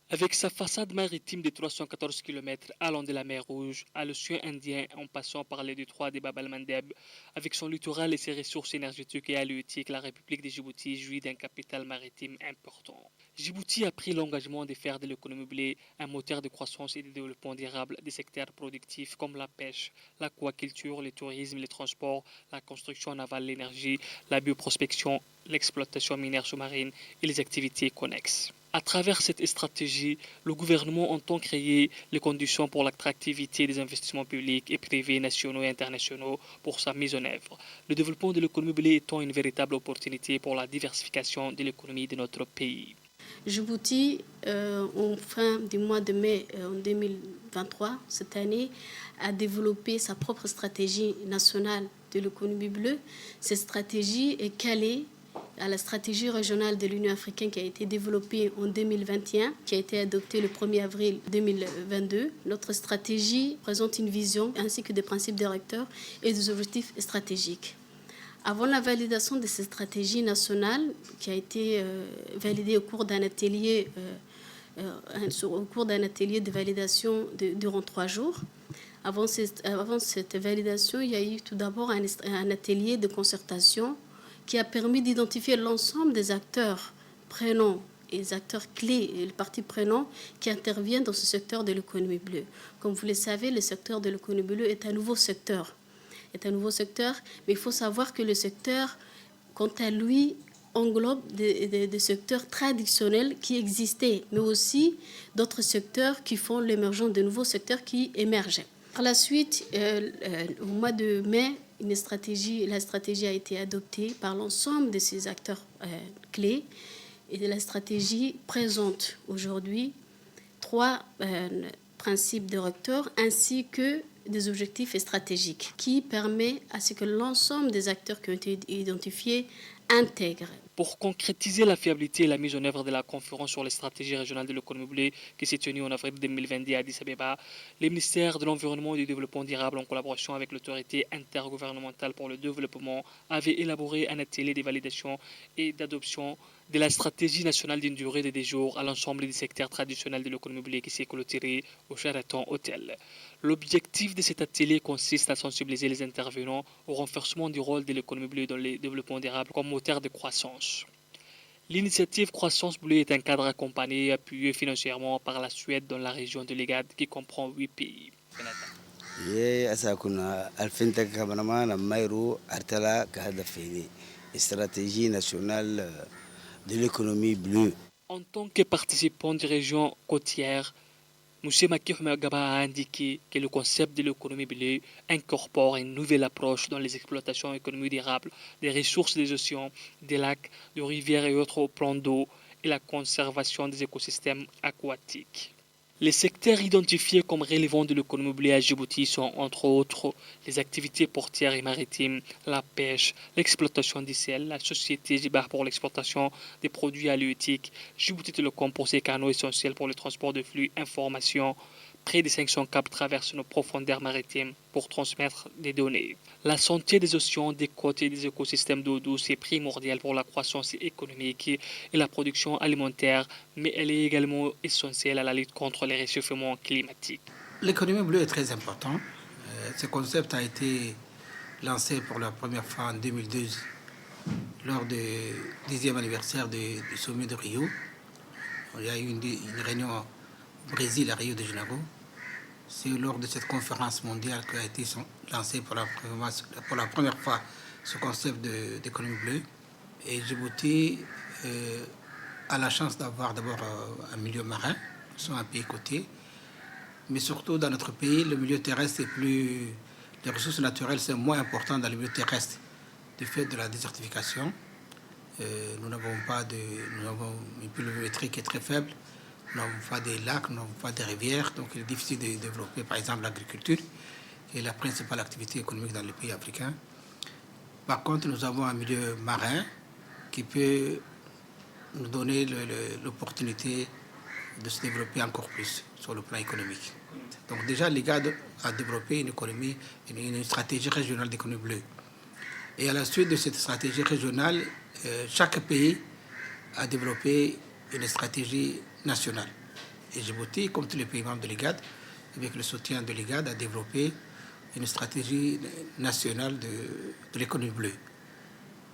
Avec sa façade maritime de 314 km allant de la mer Rouge à l'océan Indien en passant par les détroits de Bab el-Mandeb, avec son littoral et ses ressources énergétiques et halieutiques, la République de Djibouti jouit d'un capital maritime important. Djibouti a pris l'engagement de faire de l'économie blé un moteur de croissance et de développement durable des secteurs productifs comme la pêche, l'aquaculture, le tourisme, les transports, la construction navale, l'énergie, la bioprospection, l'exploitation minière sous-marine et les activités connexes. À travers cette stratégie, le gouvernement entend créer les conditions pour l'attractivité des investissements publics et privés nationaux et internationaux pour sa mise en œuvre. Le développement de l'économie blé étant une véritable opportunité pour la diversification de l'économie de notre pays. Djibouti, en fin du mois de mai en 2023, cette année, a développé sa propre stratégie nationale de l'économie bleue. Cette stratégie est calée à la stratégie régionale de l'Union africaine qui a été développée en 2021, qui a été adoptée le 1er avril 2022. Notre stratégie présente une vision ainsi que des principes directeurs et des objectifs stratégiques. Avant la validation de cette stratégie nationale, qui a été validée au cours d'un atelier, de validation durant 3 jours, avant cette validation, il y a eu tout d'abord un atelier de concertation qui a permis d'identifier l'ensemble des acteurs prenants et les acteurs clés et les parties prenantes qui interviennent dans ce secteur de l'économie bleue. Comme vous le savez, le secteur de l'économie bleue est un nouveau secteur. Mais il faut savoir que le secteur, quant à lui, englobe des secteurs traditionnels qui existaient, mais aussi d'autres secteurs qui font l'émergence de nouveaux secteurs qui émergeaient. Par la suite, au mois de mai, la stratégie a été adoptée par l'ensemble de ces acteurs clés. Et la stratégie présente aujourd'hui 3 principes directeurs ainsi que des objectifs stratégiques qui permettent à ce que l'ensemble des acteurs qui ont été identifiés intègrent. Pour concrétiser la fiabilité et la mise en œuvre de la conférence sur les stratégies régionales de l'économie bleue qui s'est tenue en avril 2022 à Addis Abeba, les ministères de l'Environnement et du Développement durable en collaboration avec l'autorité intergouvernementale pour le développement avaient élaboré un atelier de validation et d'adoption de la stratégie nationale d'une durée de 10 jours à l'ensemble des secteurs traditionnels de l'économie bleue qui s'est clôturé au Sheraton Hotel. L'objectif de cet atelier consiste à sensibiliser les intervenants au renforcement du rôle de l'économie bleue dans le développement durable comme moteur de croissance. L'initiative Croissance Bleue est un cadre accompagné et appuyé financièrement par la Suède dans la région de l'EGAD qui comprend 8 pays. Stratégie nationale de l'économie bleue. En tant que participant des régions côtières, M. Maki Humagaba a indiqué que le concept de l'économie bleue incorpore une nouvelle approche dans les exploitations économiques durables des ressources des océans, des lacs, des rivières et autres plans d'eau et la conservation des écosystèmes aquatiques. Les secteurs identifiés comme relevant de l'économie bleue à Djibouti sont entre autres les activités portières et maritimes, la pêche, l'exploitation du sel, la société Jibar pour l'exportation des produits halieutiques, Djibouti Telecom pour ses canaux essentiels pour le transport de flux informations. Près de 500 câbles traversent nos profondeurs maritimes pour transmettre des données. La santé des océans, des côtes et des écosystèmes d'eau douce est primordiale pour la croissance économique et la production alimentaire, mais elle est également essentielle à la lutte contre les réchauffements climatiques. L'économie bleue est très importante. Ce concept a été lancé pour la première fois en 2012 lors du 10e anniversaire du sommet de Rio. Il y a eu une réunion au Brésil, à Rio de Janeiro. C'est lors de cette conférence mondiale qu'a été lancé pour la première fois ce concept d'économie bleue. Et Djibouti a la chance d'avoir d'abord un milieu marin, nous sommes un pays côtier, mais surtout dans notre pays, le milieu terrestre est plus... Les ressources naturelles sont moins importantes dans le milieu terrestre du fait de la désertification. Nous avons une pluviométrie qui est très faible. Nous n'avons pas des lacs, nous n'avons pas des rivières, donc il est difficile de développer par exemple l'agriculture, qui est la principale activité économique dans les pays africains. Par contre, nous avons un milieu marin qui peut nous donner l'opportunité de se développer encore plus sur le plan économique. Donc déjà, l'IGAD a développé une stratégie régionale d'économie bleue. Et à la suite de cette stratégie régionale, chaque pays a développé une stratégie nationale. Et Djibouti, comme tous les pays membres de l'IGAD, avec le soutien de l'IGAD, a développé une stratégie nationale de l'économie bleue.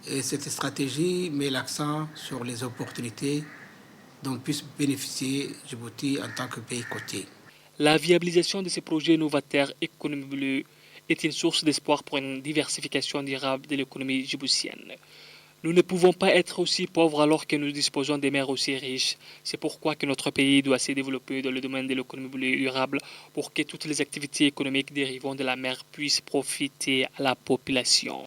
Et cette stratégie met l'accent sur les opportunités dont puisse bénéficier Djibouti en tant que pays côtier. La viabilisation de ces projets novateurs économie bleue est une source d'espoir pour une diversification durable de l'économie djiboutienne. Nous ne pouvons pas être aussi pauvres alors que nous disposons des mers aussi riches. C'est pourquoi que notre pays doit se développer dans le domaine de l'économie bleue durable pour que toutes les activités économiques dérivant de la mer puissent profiter à la population.